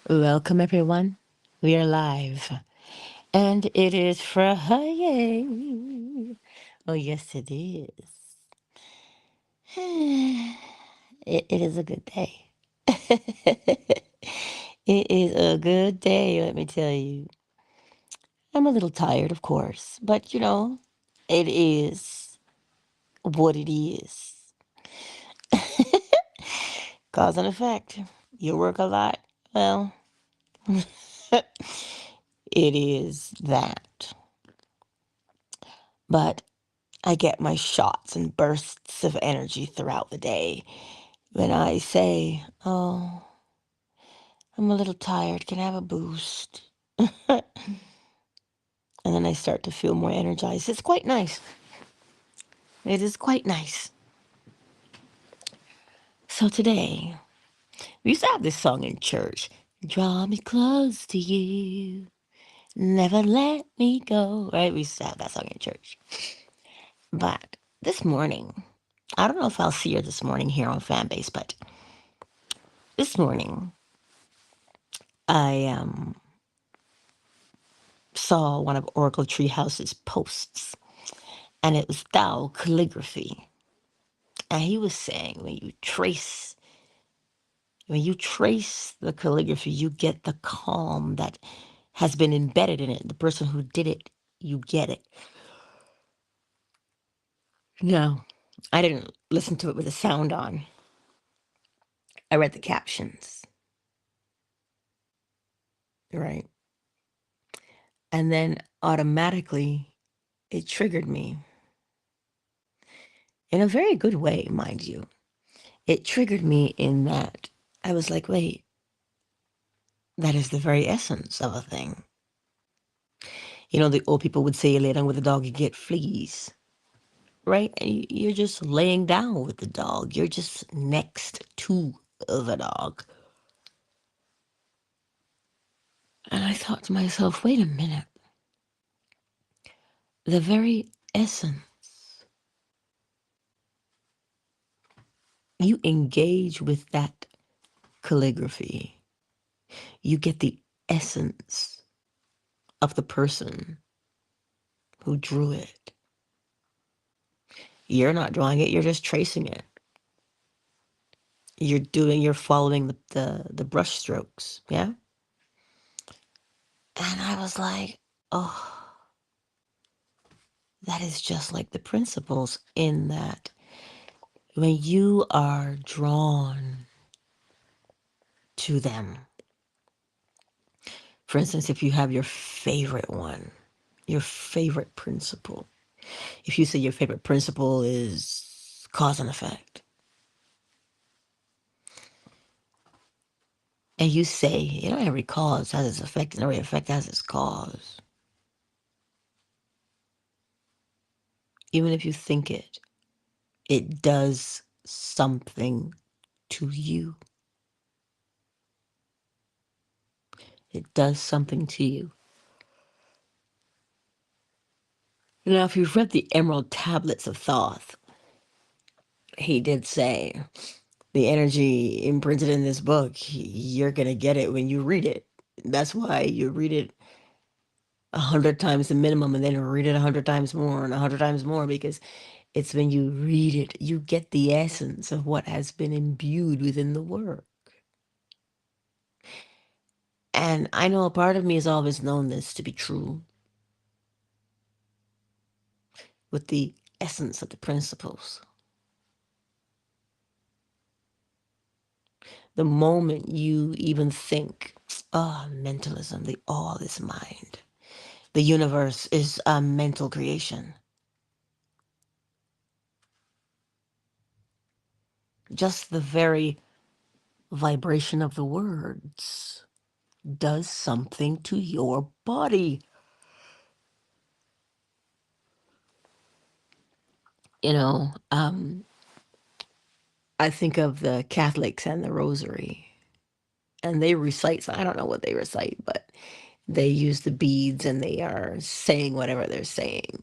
Welcome, everyone. We are live, and it is Friday. Oh, yes, it is. It is a good day. It is a good day, let me tell you. I'm a little tired, of course, but it is what it is. Cause and effect. You work a lot. Well, it is that. But I get my shots and bursts of energy throughout the day. When I say, "Oh, I'm a little tired, can I have a boost?" And then I start to feel more energized. It's quite nice. It is quite nice. So today, we used to have this song in church. Draw me close to you. Never let me go. Right? We used to have that song in church. But this morning, I don't know if I'll see her this morning here on Fanbase, but this morning, I saw one of Oracle Treehouse's posts, and it was Tao calligraphy. And he was saying when you trace the calligraphy, you get the calm that has been embedded in it. The person who did it, you get it. No, I didn't listen to it with the sound on. I read the captions, right? And then automatically it triggered me in a very good way, mind you. It triggered me in that I was like, wait, that is the very essence of a thing. The old people would say you lay down with a dog, you get fleas, right? And you're just laying down with the dog. You're just next to the dog. And I thought to myself, wait a minute. The very essence, you engage with that calligraphy, you get the essence of the person who drew it. You're not drawing it, you're just tracing it. You're following the brush strokes, yeah? And I was like, oh, that is just like the principles in that when you are drawn to them. For instance, if you have your favorite one, your favorite principle, if you say your favorite principle is cause and effect, and you say, every cause has its effect and every effect has its cause, even if you think it does something to you. It does something to you. Now, if you've read the Emerald Tablets of Thoth, he did say the energy imprinted in this book, you're going to get it when you read it. That's why you read it 100 times the minimum and then read it 100 times more and 100 times more, because it's when you read it, you get the essence of what has been imbued within the work. And I know a part of me has always known this to be true with the essence of the principles. The moment you even think, mentalism, the all is mind. The universe is a mental creation. Just the very vibration of the words does something to your body. You know, um, I think of the Catholics and the Rosary, and they recite. I don't know what they recite, but they use the beads and they are saying whatever they're saying.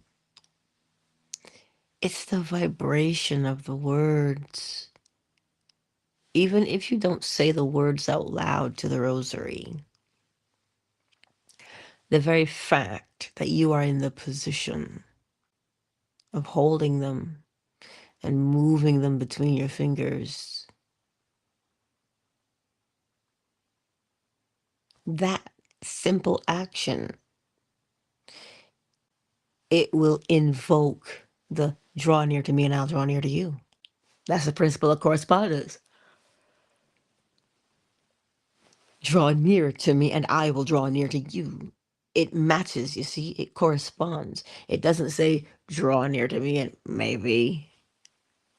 It's the vibration of the words Even if you don't say the words out loud to the rosary, the very fact that you are in the position of holding them and moving them between your fingers, that simple action, it will invoke the draw near to me and I'll draw near to you. That's the principle of correspondence. Draw near to me and I will draw near to you. It matches, you see, it corresponds. It doesn't say draw near to me and maybe.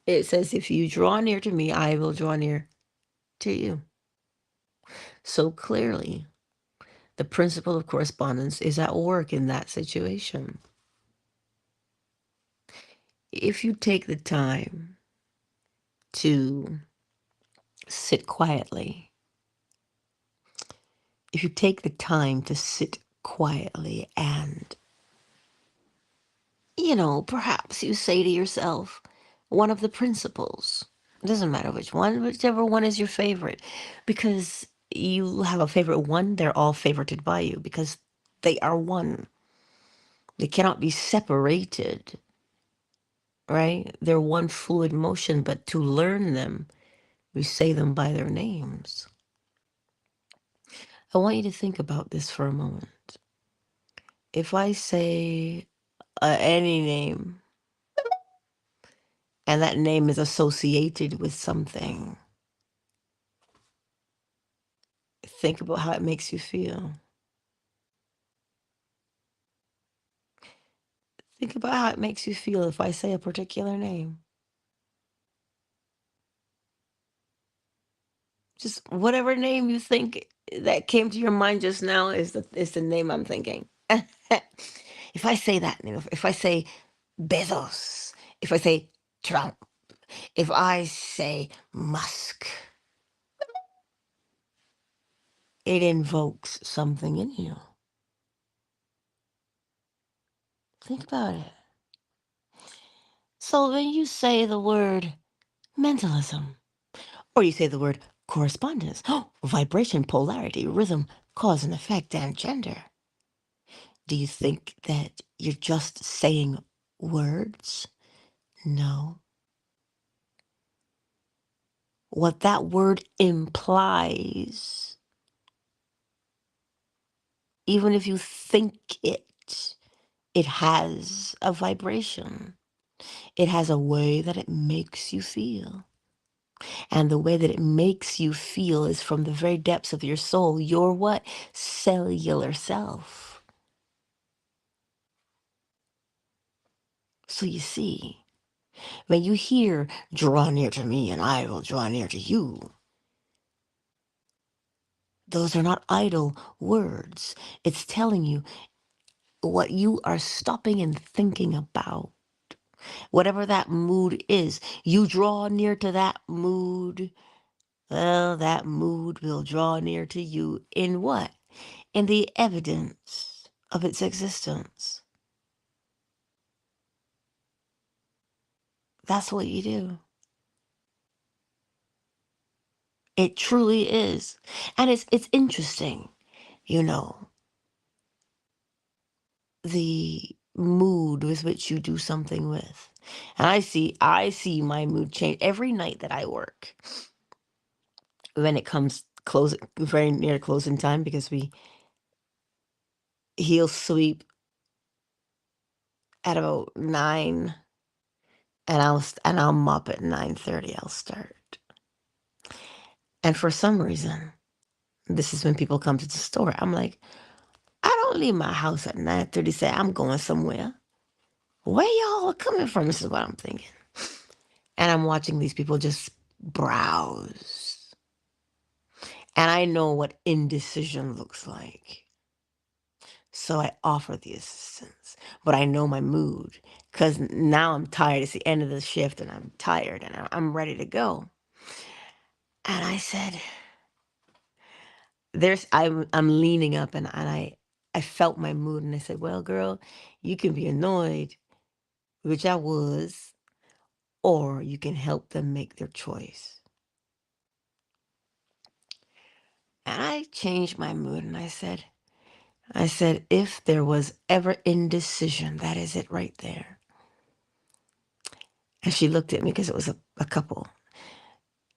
It says if you draw near to me, I will draw near to you. So clearly, the principle of correspondence is at work in that situation. If you take the time to sit quietly, if you take the time to sit quietly and, perhaps you say to yourself one of the principles. It doesn't matter which one, whichever one is your favorite. Because you have a favorite one, they're all favorited by you because they are one. They cannot be separated, right? They're one fluid motion, but to learn them, we say them by their names. I want you to think about this for a moment. If I say any name, and that name is associated with something, think about how it makes you feel. Think about how it makes you feel if I say a particular name. Just whatever name you think that came to your mind just now is the name I'm thinking. If I say that name, if I say Bezos, if I say Trump, if I say Musk, it invokes something in you. Think about it. So when you say the word mentalism, or you say the word correspondence, vibration, polarity, rhythm, cause and effect, and gender, do you think that you're just saying words? No. What that word implies, even if you think it has a vibration. It has a way that it makes you feel. And the way that it makes you feel is from the very depths of your soul, your what? Cellular self. So you see, when you hear, draw near to me and I will draw near to you, those are not idle words. It's telling you what you are stopping and thinking about. Whatever that mood is, you draw near to that mood. Well, that mood will draw near to you in what? In the evidence of its existence. That's what you do. It truly is. And it's interesting, you know, the mood with which you do something with. And I see my mood change every night that I work. When it comes closing very near closing time because he'll sweep at about 9 and I'll mop at 9:30. I'll start. And for some reason, this is when people come to the store. I'm like, I don't leave my house at 9:30 say I'm going somewhere. Where y'all coming from? This is what I'm thinking. And I'm watching these people just browse. And I know what indecision looks like. So I offer the assistance. But I know my mood because now I'm tired. It's the end of the shift and I'm tired and I'm ready to go. And I said, I'm leaning up and I felt my mood and I said, well, girl, you can be annoyed, which I was, or you can help them make their choice. And I changed my mood and I said, if there was ever indecision, that is it right there. And she looked at me because it was a couple.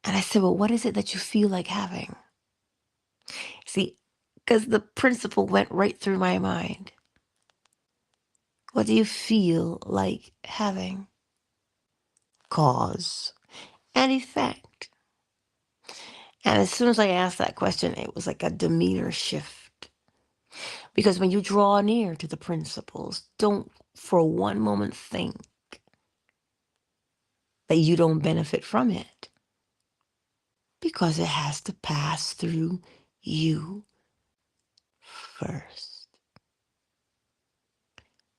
And I said, well, what is it that you feel like having? See, because the principle went right through my mind. What do you feel like having? Cause and effect. And as soon as I asked that question, it was like a demeanor shift. Because when you draw near to the principles, don't for one moment think that you don't benefit from it. Because it has to pass through you first.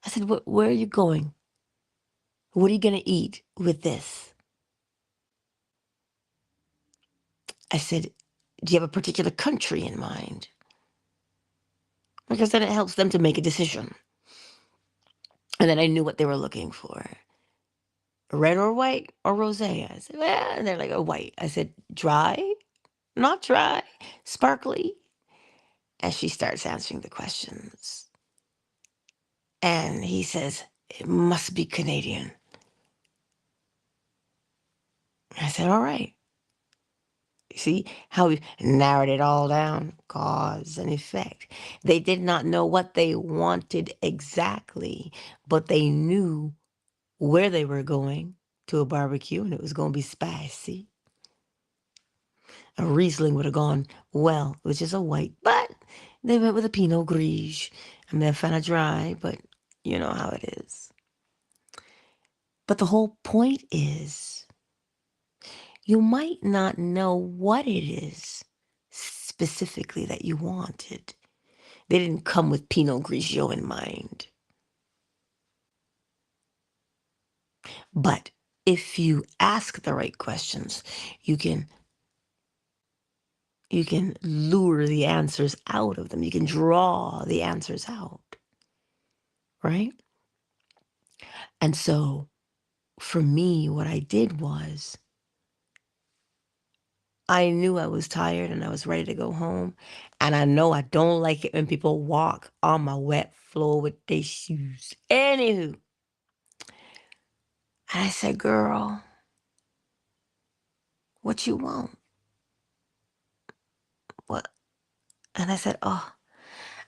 I said, where are you going? What are you going to eat with this? I said, do you have a particular country in mind? Because then it helps them to make a decision. And then I knew what they were looking for. Red or white or rosé? I said, well, and they're like, oh, white. I said, dry? Not dry. Sparkly? And she starts answering the questions. And he says, it must be Canadian. I said, all right. See how we narrowed it all down? Cause and effect. They did not know what they wanted exactly, but they knew where they were going, to a barbecue, and it was going to be spicy. A Riesling would have gone well, which is a white, but they went with a Pinot Gris. I mean, they're kind of dry, but you know how it is. But the whole point is, you might not know what it is specifically that you wanted. They didn't come with Pinot Grigio in mind. But if you ask the right questions, you can lure the answers out of them. You can draw the answers out, right? And so for me, what I did was I knew I was tired and I was ready to go home. And I know I don't like it when people walk on my wet floor with their shoes. Anywho, and I said, girl, what you want? What? And I said, oh,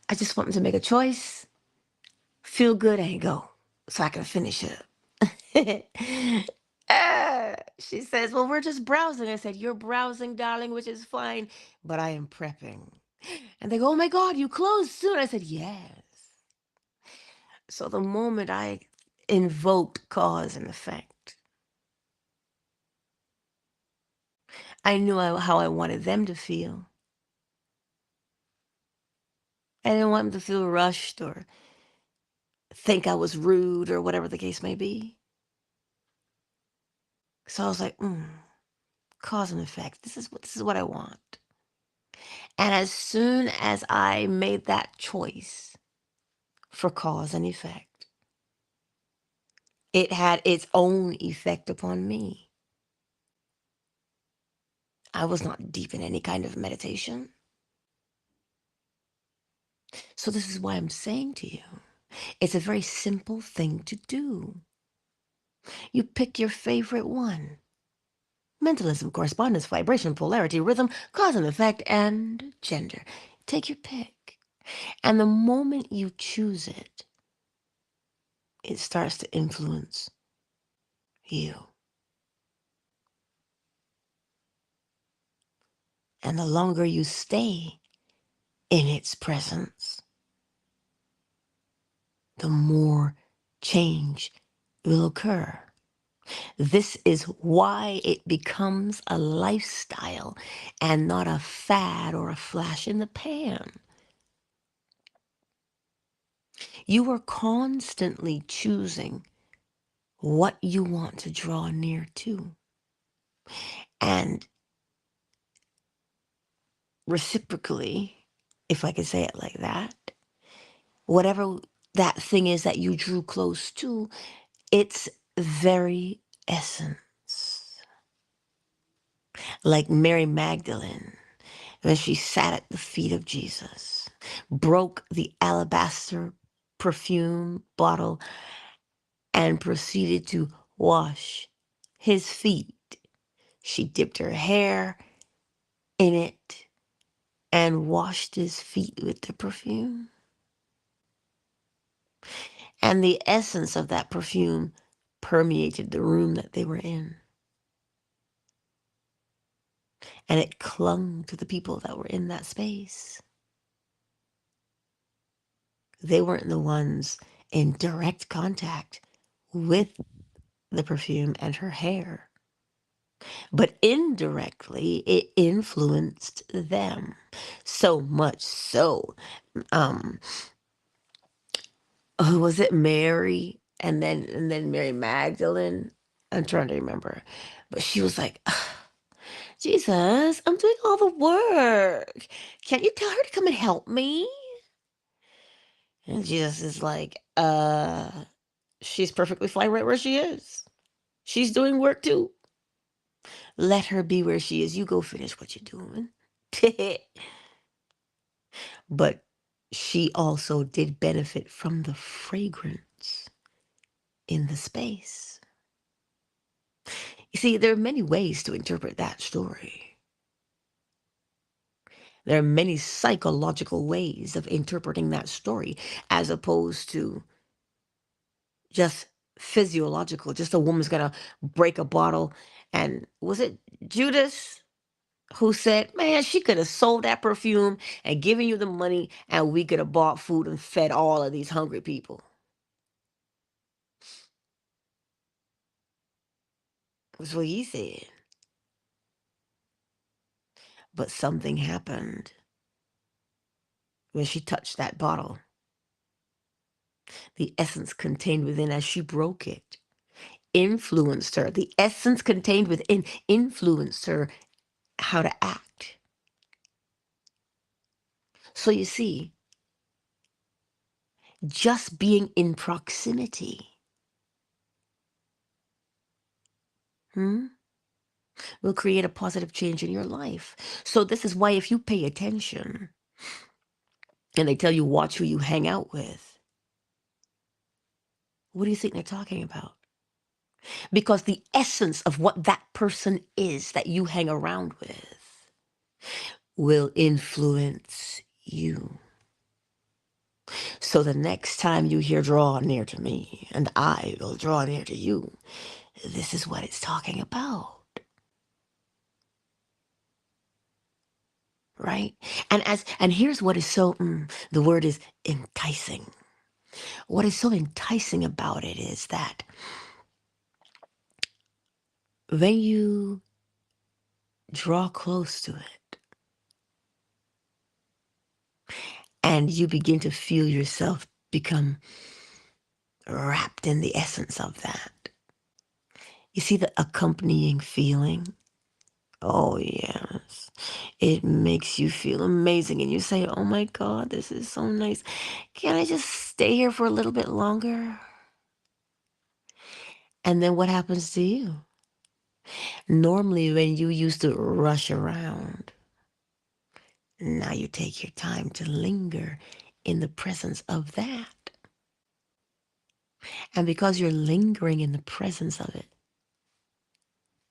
I just want them to make a choice, feel good, and go, so I can finish it. She says, well, we're just browsing. I said, you're browsing, darling, which is fine, but I am prepping. And they go, oh my God, you close soon. I said, yes. So the moment I invoked cause and effect, I knew how I wanted them to feel. I didn't want them to feel rushed or think I was rude or whatever the case may be. So I was like, cause and effect. This is what I want. And as soon as I made that choice for cause and effect, it had its own effect upon me. I was not deep in any kind of meditation. So this is why I'm saying to you, it's a very simple thing to do. You pick your favorite one. Mentalism, correspondence, vibration, polarity, rhythm, cause and effect, and gender. Take your pick. And the moment you choose it, it starts to influence you. And the longer you stay in its presence, the more change will occur. This is why it becomes a lifestyle and not a fad or a flash in the pan. You are constantly choosing what you want to draw near to. And reciprocally, if I could say it like that, whatever that thing is that you drew close to, its very essence. Like Mary Magdalene, And she sat at the feet of Jesus, broke the alabaster perfume bottle, and proceeded to wash his feet. She dipped her hair in it and washed his feet with the perfume. And the essence of that perfume permeated the room that they were in. And it clung to the people that were in that space. They weren't the ones in direct contact with the perfume and her hair, but indirectly it influenced them. So much so, um, who was it? Mary, and then Mary Magdalene. I'm trying to remember, but she was like, Jesus, I'm doing all the work. Can't you tell her to come and help me? And Jesus is like, she's perfectly fine right where she is. She's doing work too. Let her be where she is. You go finish what you're doing. But she also did benefit from the fragrance in the space. You see, there are many ways to interpret that story. There are many psychological ways of interpreting that story as opposed to just physiological. Just a woman's gonna break a bottle. And was it Judas who said, man, she could have sold that perfume and given you the money and we could have bought food and fed all of these hungry people? That's what he said. But something happened when she touched that bottle. The essence contained within, as she broke it, influenced her. The essence contained within influenced her how to act. So you see, just being in proximity will create a positive change in your life. So this is why if you pay attention and they tell you watch who you hang out with, what do you think they're talking about? Because the essence of what that person is that you hang around with will influence you. So the next time you hear draw near to me and I will draw near to you, this is what it's talking about. Right? And here's what is so the word is enticing. What is so enticing about it is that when you draw close to it and you begin to feel yourself become wrapped in the essence of that, you see the accompanying feeling. Oh, yes. It makes you feel amazing. And you say, oh my God, this is so nice. Can I just stay here for a little bit longer? And then what happens to you? Normally, when you used to rush around, now you take your time to linger in the presence of that. And because you're lingering in the presence of it,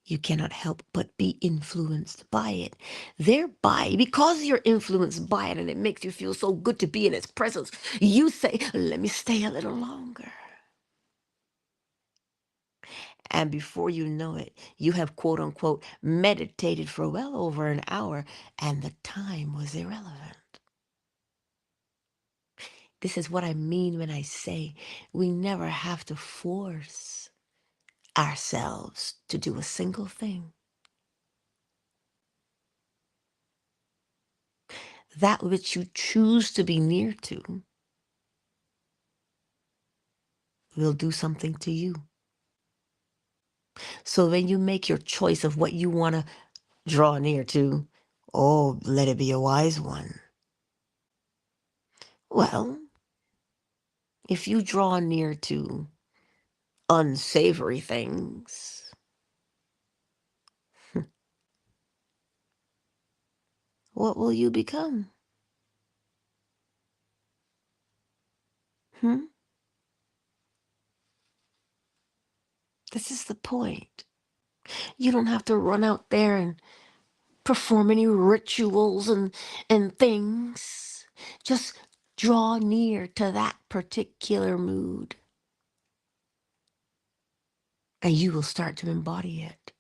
you cannot help but be influenced by it. Thereby, because you're influenced by it and it makes you feel so good to be in its presence, you say, let me stay a little longer. And before you know it, you have quote unquote meditated for well over an hour and the time was irrelevant. This is what I mean when I say we never have to force ourselves to do a single thing. That which you choose to be near to will do something to you. So when you make your choice of what you want to draw near to, oh, let it be a wise one. Well, if you draw near to unsavory things, what will you become? Hmm? This is the point. You don't have to run out there and perform any rituals and things. Just draw near to that particular mood, and you will start to embody it.